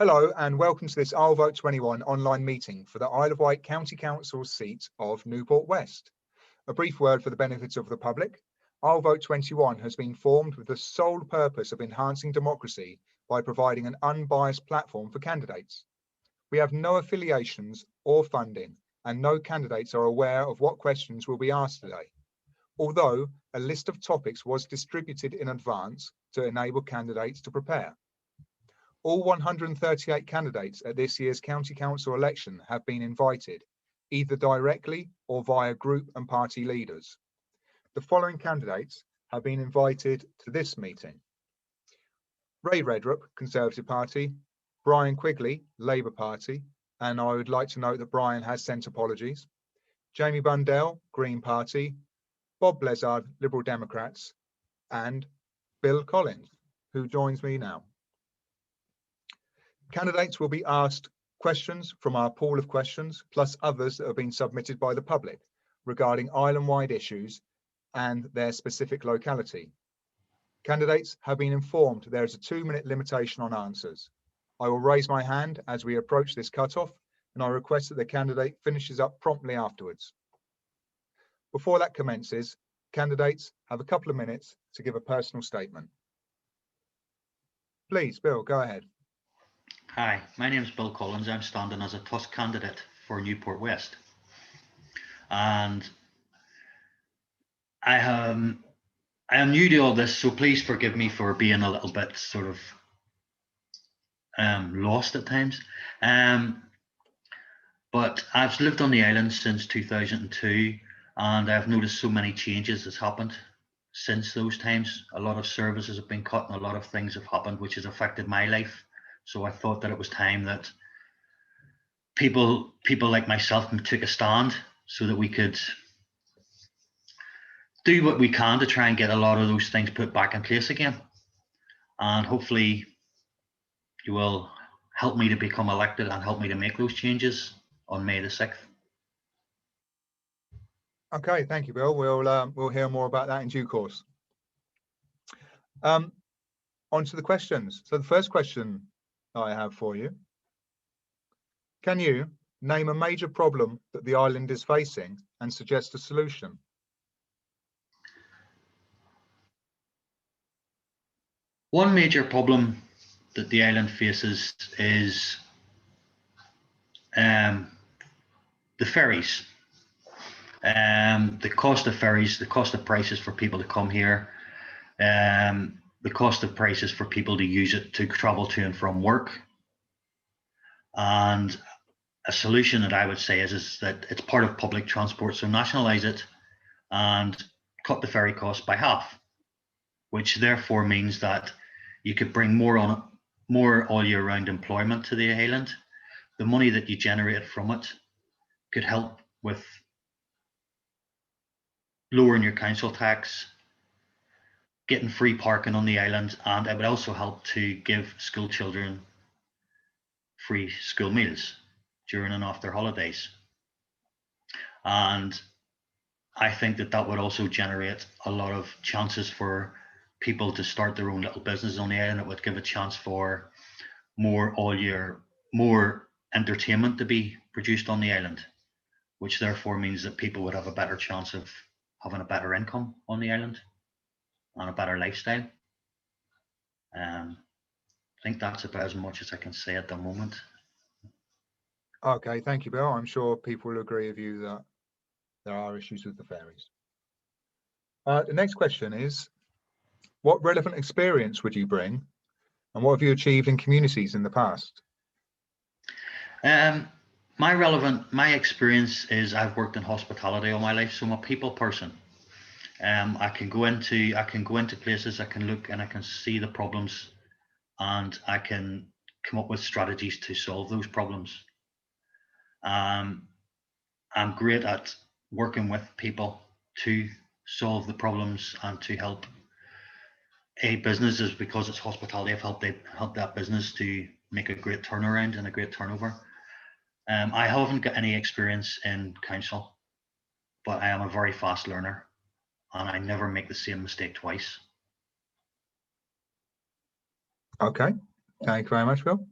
Hello and welcome to this IsleVote21 online meeting for the Isle of Wight County Council seat of Newport West. A brief word for the benefit of the public. IsleVote21 has been formed with the sole purpose of enhancing democracy by providing an unbiased platform for candidates. We have no affiliations or funding and no candidates are aware of what questions will be asked today. Although a list of topics was distributed in advance to enable candidates to prepare. All 138 candidates at this year's County Council election have been invited, either directly or via group and party leaders. The following candidates have been invited to this meeting. Ray Redrup, Conservative Party, Brian Quigley, Labour Party, and I would like to note that Brian has sent apologies. Jamie Bundell, Green Party, Bob Blezzard, Liberal Democrats, and Bill Collins, who joins me now. Candidates will be asked questions from our pool of questions, plus others that have been submitted by the public regarding island-wide issues and their specific locality. Candidates have been informed there is a 2-minute limitation on answers. I will raise my hand as we approach this cutoff, and I request that the candidate finishes up promptly afterwards. Before that commences, candidates have a couple of minutes to give a personal statement. Please, Bill, go ahead. Hi, my name is Bill Collins. I'm standing as a Tusk candidate for Newport West. And I am new to all this, so please forgive me for being a little bit sort of lost at times. But I've lived on the island since 2002, and I've noticed so many changes that's happened since those times. A lot of services have been cut and a lot of things have happened which has affected my life. So I thought that it was time that people like myself took a stand so that we could do what we can to try and get a lot of those things put back in place again. And hopefully you will help me to become elected and help me to make those changes on May the 6th. Okay, thank you, Bill. We'll hear more about that in due course. On to the questions. So the first question I have for you: can you name a major problem that the island is facing and suggest a solution? One major problem that the island faces is the ferries. The cost of ferries, the cost of prices for people to come here, the cost of prices for people to use it to travel to and from work. And a solution that I would say is that it's part of public transport, so nationalise it and cut the ferry cost by half, which therefore means that you could bring more all year round employment to the island. The money that you generate from it could help with lowering your council tax, getting free parking on the island, and it would also help to give school children free school meals during and after holidays. And I think that that would also generate a lot of chances for people to start their own little business on the island. It would give a chance for more entertainment to be produced on the island, which therefore means that people would have a better chance of having a better income on the island and a better lifestyle. I think that's about as much as I can say at the moment. Okay, thank you, Bill. I'm sure people will agree with you that there are issues with the ferries. The next question is, what relevant experience would you bring and what have you achieved in communities in the past? My experience is I've worked in hospitality all my life, so I'm a people person. I can go into places, I can look and I can see the problems, and I can come up with strategies to solve those problems. I'm great at working with people to solve the problems and to help businesses, because it's hospitality. I've helped that business to make a great turnaround and a great turnover. I haven't got any experience in council, but I am a very fast learner and I never make the same mistake twice. Okay, thank you very much, Bill.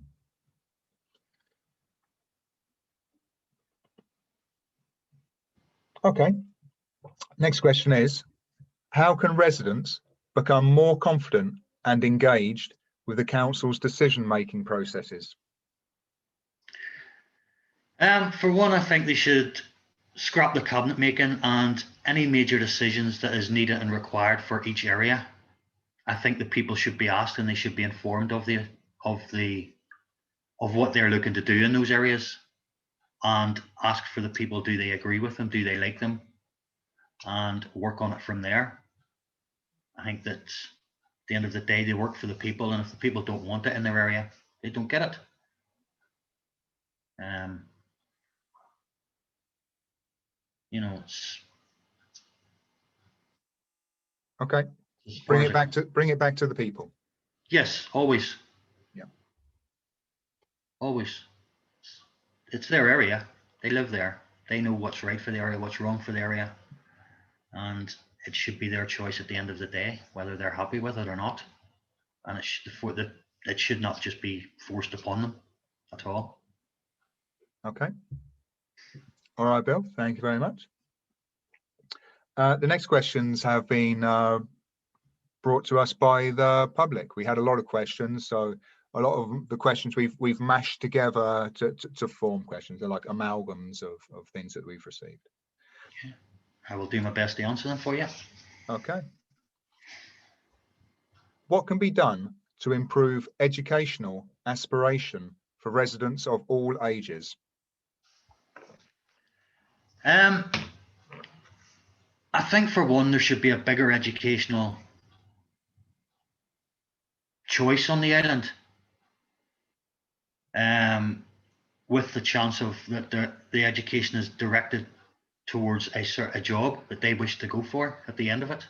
Okay. Next question is, how can residents become more confident and engaged with the council's decision-making processes? For one, I think they should scrap the cabinet making and any major decisions that is needed and required for each area. I think the people should be asked and they should be informed of what they're looking to do in those areas, and ask for the people, do they agree with them, do they like them, and work on it from there. I think that at the end of the day, they work for the people, and if the people don't want it in their area, they don't get it. You know, it's okay. Bring it back to the people. Yes, always. Yeah. Always. It's their area. They live there. They know what's right for the area, what's wrong for the area, and it should be their choice at the end of the day, whether they're happy with it or not. And it should not just be forced upon them at all. Okay. All right, Bill. Thank you very much. The next questions have been brought to us by the public. We had a lot of questions, so a lot of the questions we've mashed together to form questions. They're like amalgams of things that we've received. Yeah. I will do my best to answer them for you. Okay. What can be done to improve educational aspiration for residents of all ages? I think for one, there should be a bigger educational choice on the island, with the chance of that the education is directed towards a job that they wish to go for at the end of it.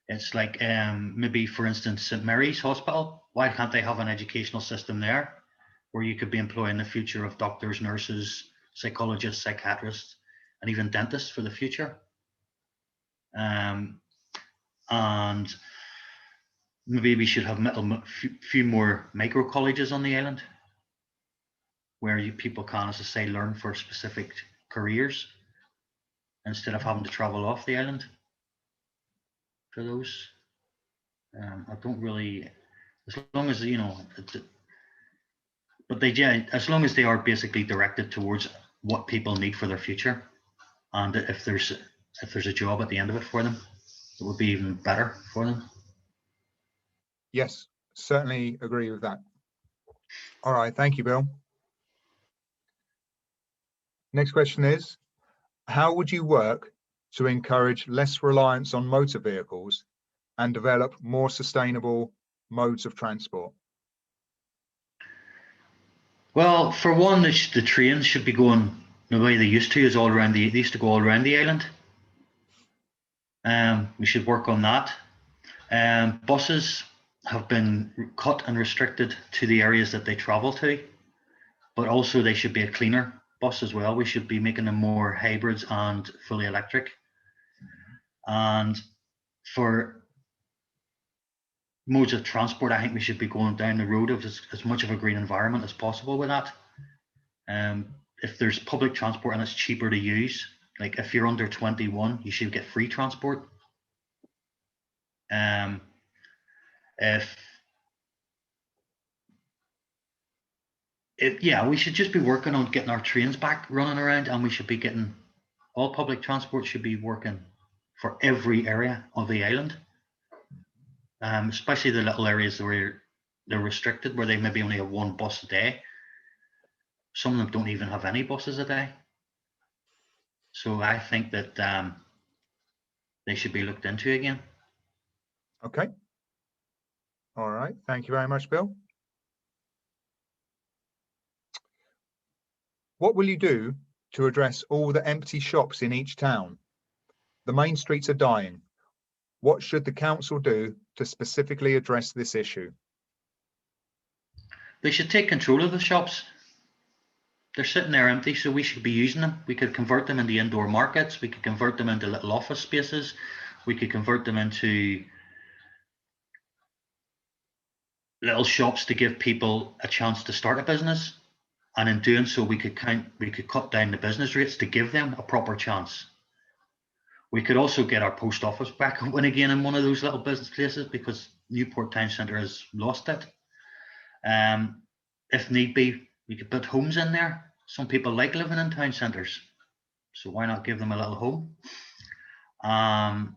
It's like maybe, for instance, St. Mary's Hospital. Why can't they have an educational system there where you could be employing the future of doctors, nurses, psychologists, psychiatrists, and even dentists for the future? And maybe we should have a few more micro colleges on the island where people can, as I say, learn for specific careers instead of having to travel off the island for those. I don't really, as long as, you know, but as long as they are basically directed towards what people need for their future, and if there's a job at the end of it for them, it would be even better for them. Yes, certainly agree with that. All right, thank you, Bill. Next question is, how would you work to encourage less reliance on motor vehicles and develop more sustainable modes of transport? Well, for one, the trains should be going the way they used to, they used to go all around the island. We should work on that. Buses have been cut and restricted to the areas that they travel to, but also they should be a cleaner bus as well. We should be making them more hybrids and fully electric. And for modes of transport, I think we should be going down the road of as much of a green environment as possible with that. If there's public transport and it's cheaper to use, like if you're under 21, you should get free transport. We should just be working on getting our trains back running around, and we should be getting all public transport should be working for every area of the island, especially the little areas where they're restricted, where they maybe only have one bus a day. Some of them don't even have any buses a day. So I think that they should be looked into again. Okay. All right. Thank you very much, Bill. What will you do to address all the empty shops in each town? The main streets are dying. What should the council do to specifically address this issue? They should take control of the shops. They're sitting there empty, so we should be using them. We could convert them into indoor markets. We could convert them into little office spaces. We could convert them into little shops to give people a chance to start a business. And in doing so, we could cut down the business rates to give them a proper chance. We could also get our post office back open again in one of those little business places, because Newport Town Centre has lost it. If need be, we could put homes in there. Some people like living in town centres, so why not give them a little home? And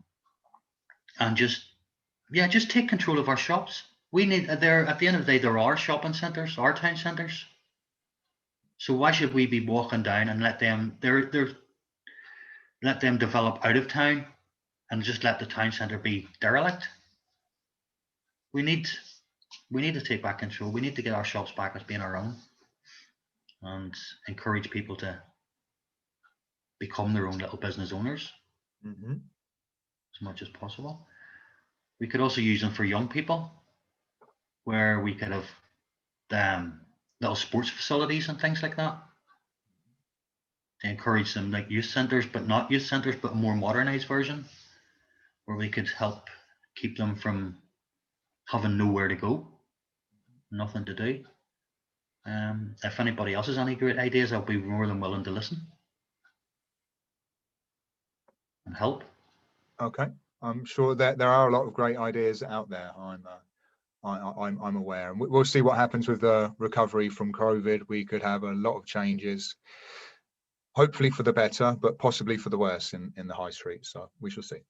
just take control of our shops. We need there at the end of the day, there are shopping centres, our town centres. So why should we be walking down and let them let them develop out of town and just let the town centre be derelict? We need to take back control. We need to get our shops back as being our own and encourage people to become their own little business owners as much as possible. We could also use them for young people, where we could have little sports facilities and things like that to encourage them, like youth centres, but not youth centres, but a more modernised version, where we could help keep them from having nowhere to go, nothing to do. If anybody else has any great ideas, I'll be more than willing to listen and help. Okay, I'm sure that there are a lot of great ideas out there. I'm aware, and we'll see what happens with the recovery from COVID. We could have a lot of changes, hopefully for the better, but possibly for the worse in the high street. So we shall see.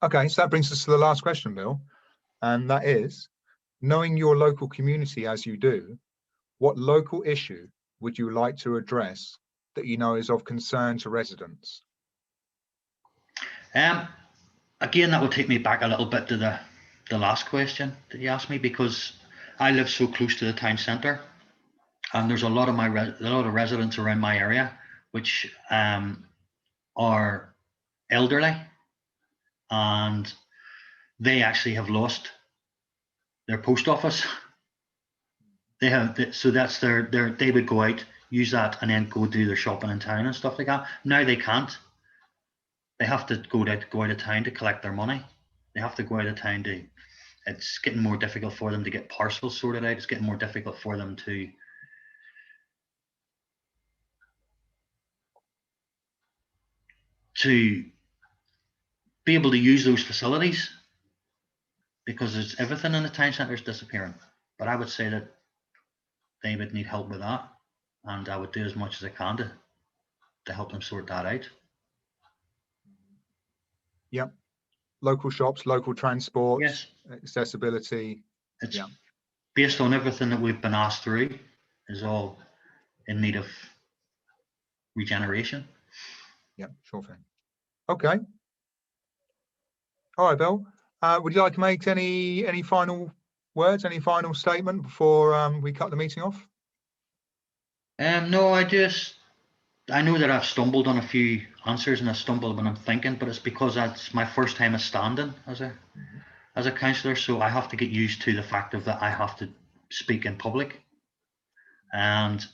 Okay, so that brings us to the last question, Bill, and that is, knowing your local community as you do, what local issue would you like to address that you know is of concern to residents? Again, that will take me back a little bit to the last question that you asked me, because I live so close to the town centre, and there's a lot of residents around my area which are elderly, and they actually have lost their post office. So that's they would go out, use that, and then go do their shopping in town and stuff like that. Now they can't. They have to go out of town to collect their money. They have to go out of town to. It's getting more difficult for them to get parcels sorted out. It's getting more difficult for them to be able to use those facilities, because it's everything in the town centre is disappearing. But I would say that they would need help with that, and I would do as much as I can to help them sort that out. Yep. Local shops, local transport, yes, accessibility. It's based on everything that we've been asked through, is all in need of regeneration. Yeah, sure thing. Okay. All right, Bill. Would you like to make any final words, any final statement before we cut the meeting off? No, I know that I've stumbled on a few answers, and I stumbled when I'm thinking, but it's because that's my first time as standing as a councillor, so I have to get used to the fact of that I have to speak in public. And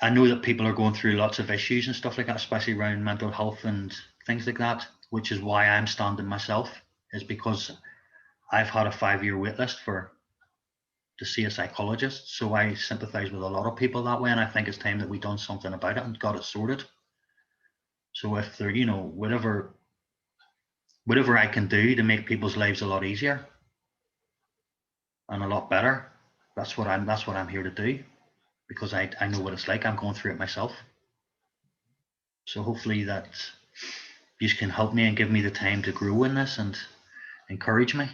I know that people are going through lots of issues and stuff like that, especially around mental health and things like that, which is why I'm standing myself, is because I've had a 5-year wait list to see a psychologist. So I sympathise with a lot of people that way, and I think it's time that we done something about it and got it sorted. So if there, whatever I can do to make people's lives a lot easier and a lot better, that's what I'm here to do, because I know what it's like. I'm going through it myself. So hopefully that you can help me and give me the time to grow in this and encourage me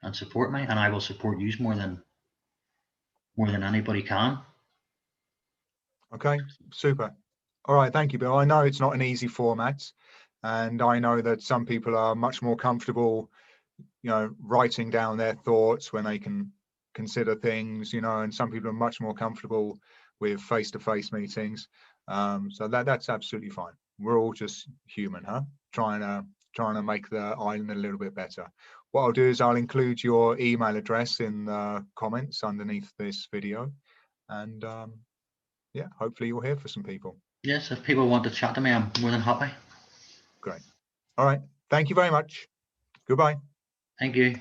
and support me, and I will support you more than anybody can. Okay, super. All right, thank you, Bill. I know it's not an easy format, and I know that some people are much more comfortable, writing down their thoughts when they can consider things, and some people are much more comfortable with face-to-face meetings. So that's absolutely fine. We're all just human, huh? Trying to make the island a little bit better. What I'll do is I'll include your email address in the comments underneath this video, and yeah, hopefully you'll hear from some people. Yes, if people want to chat to me, I'm more than happy. Great. All right. Thank you very much. Goodbye. Thank you.